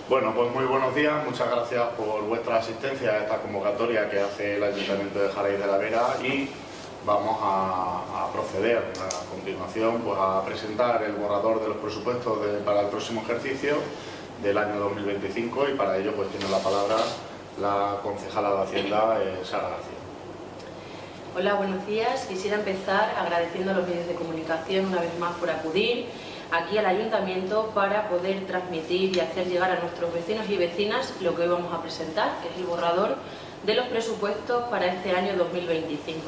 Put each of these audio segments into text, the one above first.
Bueno, pues muy buenos días, muchas gracias por vuestra asistencia a esta convocatoria que hace el Ayuntamiento de Jaraíz de la Vera y vamos a proceder a continuación pues, a presentar el borrador de los presupuestos para el próximo ejercicio del año 2025 y para ello pues tiene la palabra la concejala de Hacienda, Sara García. Hola, buenos días. Quisiera empezar agradeciendo a los medios de comunicación una vez más por acudir aquí al Ayuntamiento para poder transmitir y hacer llegar a nuestros vecinos y vecinas lo que hoy vamos a presentar, que es el borrador de los presupuestos para este año 2025.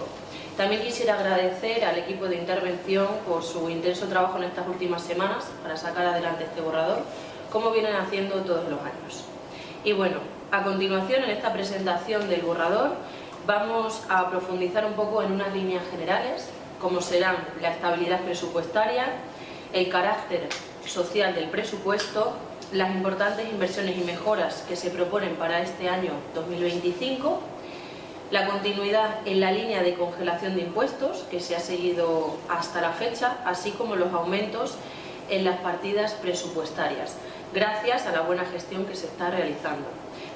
También quisiera agradecer al equipo de intervención por su intenso trabajo en estas últimas semanas para sacar adelante este borrador, como vienen haciendo todos los años. Y bueno, a continuación en esta presentación del borrador vamos a profundizar un poco en unas líneas generales, como serán la estabilidad presupuestaria, el carácter social del presupuesto, las importantes inversiones y mejoras que se proponen para este año 2025, la continuidad en la línea de congelación de impuestos que se ha seguido hasta la fecha, así como los aumentos en las partidas presupuestarias, gracias a la buena gestión que se está realizando.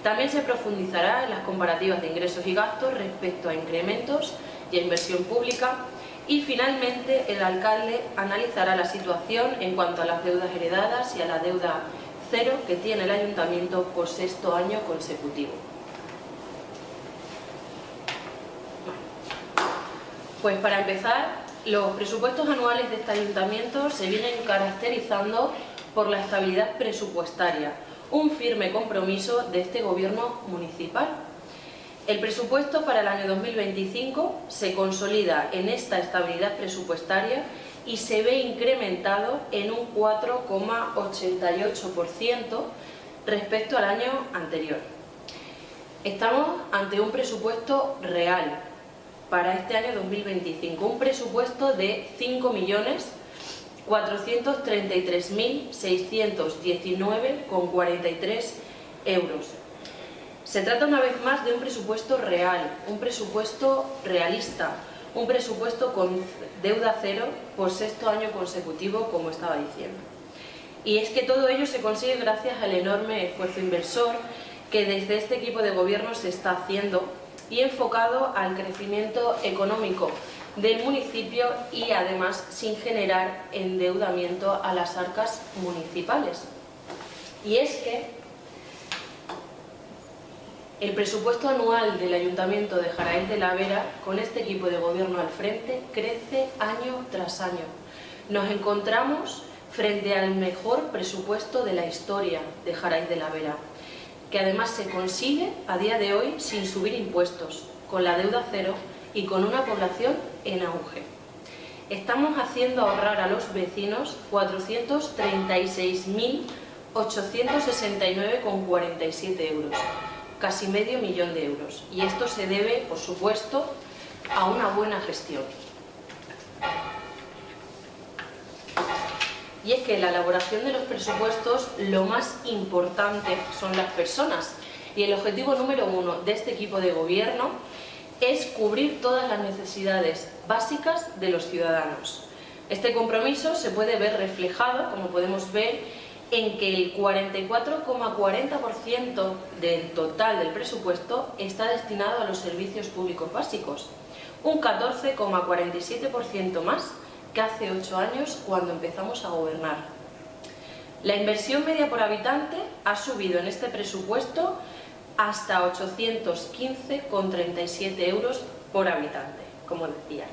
También se profundizará en las comparativas de ingresos y gastos respecto a incrementos y a inversión pública. Y finalmente el alcalde analizará la situación en cuanto a las deudas heredadas y a la deuda cero que tiene el ayuntamiento por sexto año consecutivo. Pues para empezar, los presupuestos anuales de este ayuntamiento se vienen caracterizando por la estabilidad presupuestaria, un firme compromiso de este gobierno municipal. El presupuesto para el año 2025 se consolida en esta estabilidad presupuestaria y se ve incrementado en un 4,88% respecto al año anterior. Estamos ante un presupuesto real para este año 2025, un presupuesto de 5.433.619,43 euros. Se trata una vez más de un presupuesto real, un presupuesto realista, un presupuesto con deuda cero por sexto año consecutivo, como estaba diciendo. Y es que todo ello se consigue gracias al enorme esfuerzo inversor que desde este equipo de gobierno se está haciendo y enfocado al crecimiento económico del municipio y además sin generar endeudamiento a las arcas municipales. Y es que el presupuesto anual del Ayuntamiento de Jaraíz de la Vera, con este equipo de gobierno al frente, crece año tras año. Nos encontramos frente al mejor presupuesto de la historia de Jaraíz de la Vera, que además se consigue a día de hoy sin subir impuestos, con la deuda cero y con una población en auge. Estamos haciendo ahorrar a los vecinos 436.869,47 euros. Casi medio millón de euros, y esto se debe, por supuesto, a una buena gestión. Y es que en la elaboración de los presupuestos lo más importante son las personas, y el objetivo número uno de este equipo de gobierno es cubrir todas las necesidades básicas de los ciudadanos. Este compromiso se puede ver reflejado, como podemos ver, en que el 44,40% del total del presupuesto está destinado a los servicios públicos básicos, un 14,47% más que hace 8 años cuando empezamos a gobernar. La inversión media por habitante ha subido en este presupuesto hasta 815,37 euros por habitante, como decía.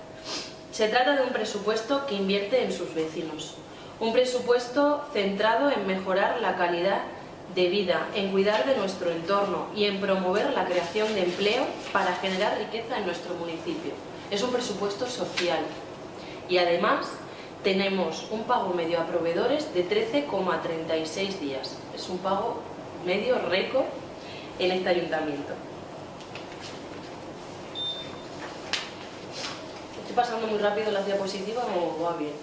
Se trata de un presupuesto que invierte en sus vecinos. Un presupuesto centrado en mejorar la calidad de vida, en cuidar de nuestro entorno y en promover la creación de empleo para generar riqueza en nuestro municipio. Es un presupuesto social y además tenemos un pago medio a proveedores de 13,36 días. Es un pago medio récord en este ayuntamiento. ¿Estoy pasando muy rápido las diapositivas o va bien?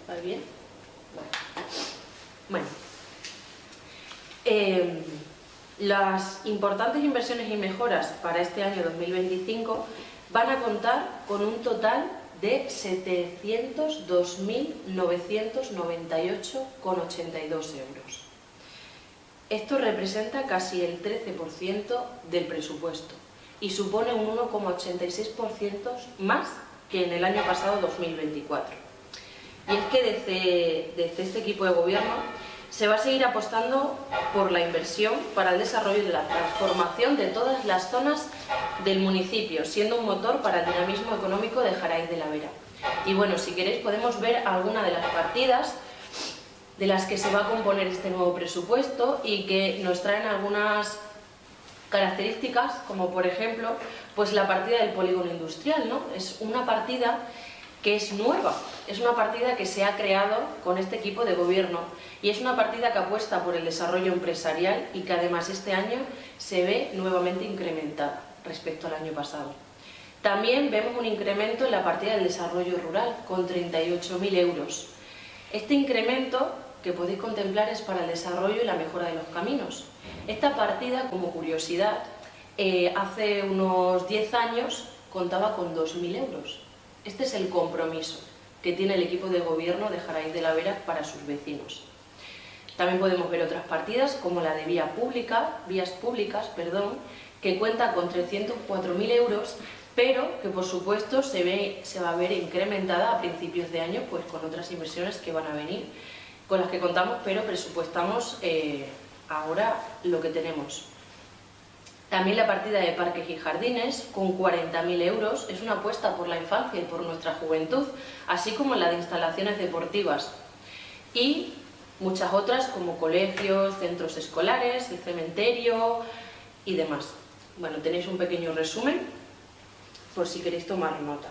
¿Va bien? Bueno. Las importantes inversiones y mejoras para este año 2025 van a contar con un total de 702.998,82 euros. Esto representa casi el 13% del presupuesto y supone un 1,86% más que en el año pasado 2024. Y es que desde este equipo de gobierno se va a seguir apostando por la inversión para el desarrollo y la transformación de todas las zonas del municipio, siendo un motor para el dinamismo económico de Jaraíz de la Vera. Y bueno, si queréis podemos ver alguna de las partidas de las que se va a componer este nuevo presupuesto y que nos traen algunas características, como por ejemplo, pues la partida del polígono industrial, ¿no? Es una partida que es nueva, es una partida que se ha creado con este equipo de gobierno y es una partida que apuesta por el desarrollo empresarial y que además este año se ve nuevamente incrementada respecto al año pasado. También vemos un incremento en la partida del desarrollo rural, con 38.000 euros. Este incremento que podéis contemplar es para el desarrollo y la mejora de los caminos. Esta partida, como curiosidad, hace unos 10 años contaba con 2.000 euros. Este es el compromiso que tiene el equipo de gobierno de Jaraíz de la Vera para sus vecinos. También podemos ver otras partidas como la de vías públicas, que cuenta con 304.000 euros, pero que por supuesto se va a ver incrementada a principios de año pues con otras inversiones que van a venir, con las que contamos, pero presupuestamos ahora lo que tenemos. También la partida de parques y jardines, con 40.000 euros, es una apuesta por la infancia y por nuestra juventud, así como la de instalaciones deportivas. Y muchas otras como colegios, centros escolares, el cementerio y demás. Bueno, tenéis un pequeño resumen por si queréis tomar nota.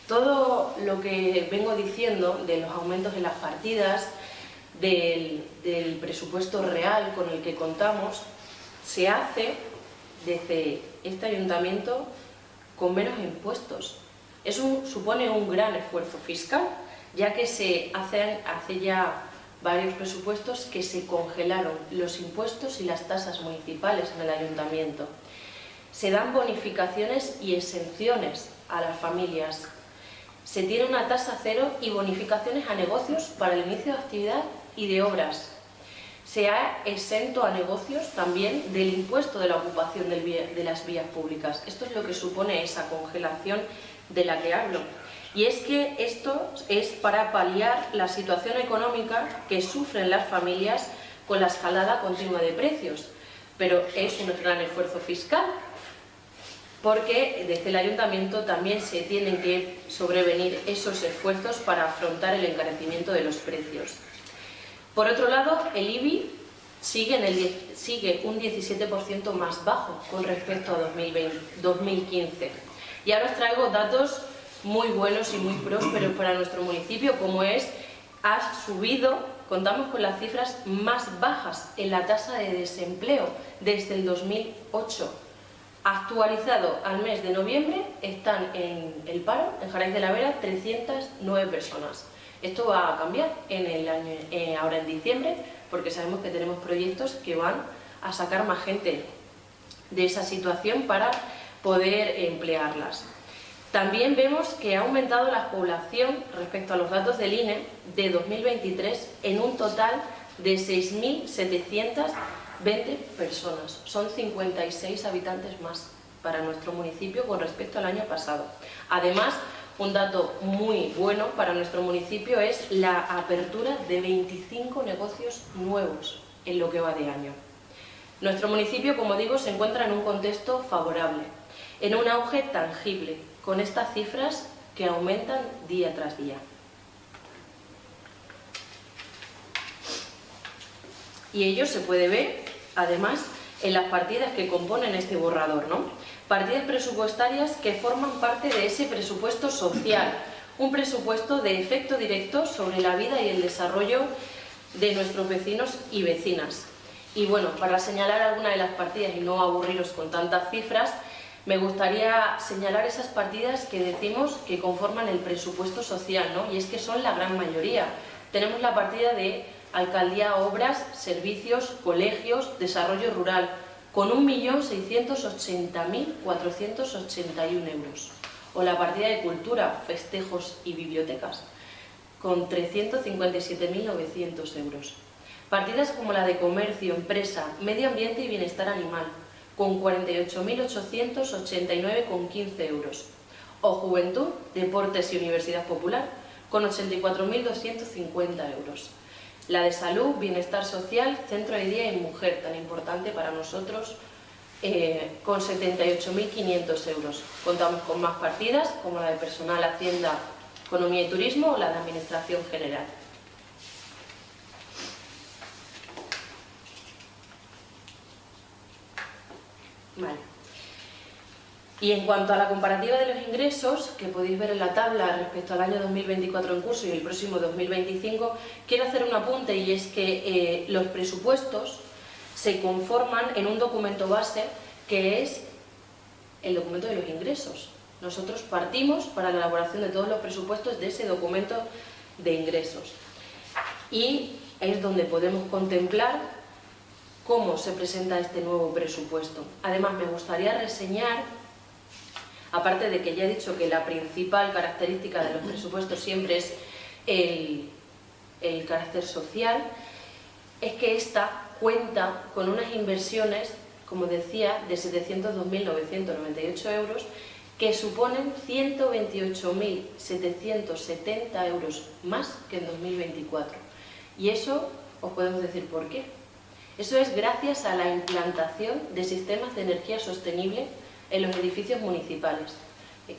Todo lo que vengo diciendo de los aumentos en las partidas, del presupuesto real con el que contamos, se hace desde este ayuntamiento con menos impuestos. Supone un gran esfuerzo fiscal, ya que hace ya varios presupuestos que se congelaron los impuestos y las tasas municipales en el ayuntamiento. Se dan bonificaciones y exenciones a las familias. Se tiene una tasa cero y bonificaciones a negocios para el inicio de actividad y de obras. Se ha exento a negocios también del impuesto de la ocupación de las vías públicas. Esto es lo que supone esa congelación de la que hablo. Y es que esto es para paliar la situación económica que sufren las familias con la escalada continua de precios. Pero es un gran esfuerzo fiscal, porque desde el ayuntamiento también se tienen que sobrevenir esos esfuerzos para afrontar el encarecimiento de los precios. Por otro lado, el IBI sigue un 17% más bajo con respecto a 2015. Y ahora os traigo datos muy buenos y muy prósperos para nuestro municipio, como contamos con las cifras más bajas en la tasa de desempleo desde el 2008. Actualizado al mes de noviembre, están en el paro, en Jaraíz de la Vera, 309 personas. Esto va a cambiar ahora en diciembre, porque sabemos que tenemos proyectos que van a sacar más gente de esa situación para poder emplearlas. También vemos que ha aumentado la población respecto a los datos del INE de 2023 en un total de 6.720 personas. Son 56 habitantes más para nuestro municipio con respecto al año pasado. Además, un dato muy bueno para nuestro municipio es la apertura de 25 negocios nuevos en lo que va de año. Nuestro municipio, como digo, se encuentra en un contexto favorable, en un auge tangible, con estas cifras que aumentan día tras día. Y ello se puede ver, además, en las partidas que componen este borrador, ¿no? Partidas presupuestarias que forman parte de ese presupuesto social, un presupuesto de efecto directo sobre la vida y el desarrollo de nuestros vecinos y vecinas. Y bueno, para señalar alguna de las partidas y no aburriros con tantas cifras, me gustaría señalar esas partidas que decimos que conforman el presupuesto social, ¿no? Y es que son la gran mayoría. Tenemos la partida de Alcaldía, Obras, Servicios, Colegios, Desarrollo Rural, con 1.680.481 euros. o la partida de cultura, festejos y bibliotecas, con 357.900 euros. Partidas como la de comercio, empresa, medio ambiente y bienestar animal, con 48.889,15 euros. O juventud, deportes y universidad popular, con 84.250 euros. La de salud, bienestar social, centro de día y mujer, tan importante para nosotros, con 78.500 euros. Contamos con más partidas, como la de personal, hacienda, economía y turismo o la de administración general. Vale. Y en cuanto a la comparativa de los ingresos, que podéis ver en la tabla respecto al año 2024 en curso y el próximo 2025, quiero hacer un apunte, y es que los presupuestos se conforman en un documento base que es el documento de los ingresos. Nosotros partimos para la elaboración de todos los presupuestos de ese documento de ingresos. Y es donde podemos contemplar cómo se presenta este nuevo presupuesto. Además, me gustaría reseñar, aparte de que ya he dicho que la principal característica de los presupuestos siempre es el carácter social, es que esta cuenta con unas inversiones, como decía, de 702.998 euros, que suponen 128.770 euros más que en 2024. Y eso os podemos decir por qué. Eso es gracias a la implantación de sistemas de energía sostenible en los edificios municipales,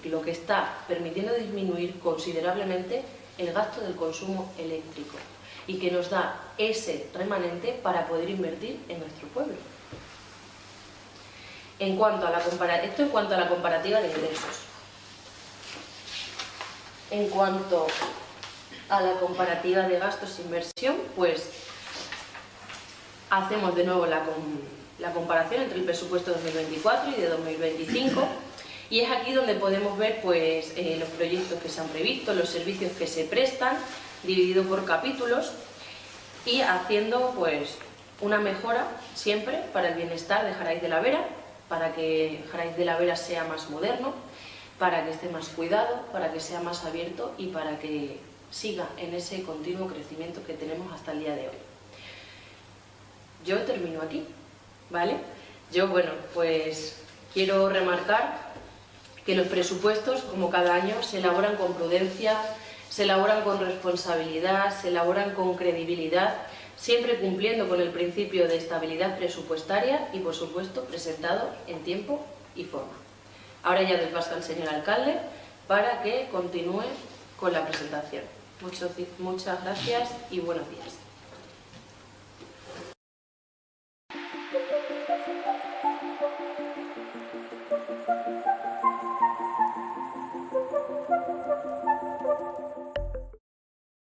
lo que está permitiendo disminuir considerablemente el gasto del consumo eléctrico y que nos da ese remanente para poder invertir en nuestro pueblo. Esto en cuanto a la comparativa de ingresos. En cuanto a la comparativa de gastos e inversión, pues hacemos de nuevo la comparación entre el presupuesto 2024 y de 2025, y es aquí donde podemos ver pues, los proyectos que se han previsto, los servicios que se prestan, dividido por capítulos, y haciendo pues, una mejora siempre para el bienestar de Jaraíz de la Vera, para que Jaraíz de la Vera sea más moderno, para que esté más cuidado, para que sea más abierto y para que siga en ese continuo crecimiento que tenemos hasta el día de hoy. Yo termino aquí, ¿vale? Yo, bueno, pues quiero remarcar que los presupuestos, como cada año, se elaboran con prudencia, se elaboran con responsabilidad, se elaboran con credibilidad, siempre cumpliendo con el principio de estabilidad presupuestaria y, por supuesto, presentado en tiempo y forma. Ahora ya doy paso al señor alcalde para que continúe con la presentación. Muchas gracias y buenos días.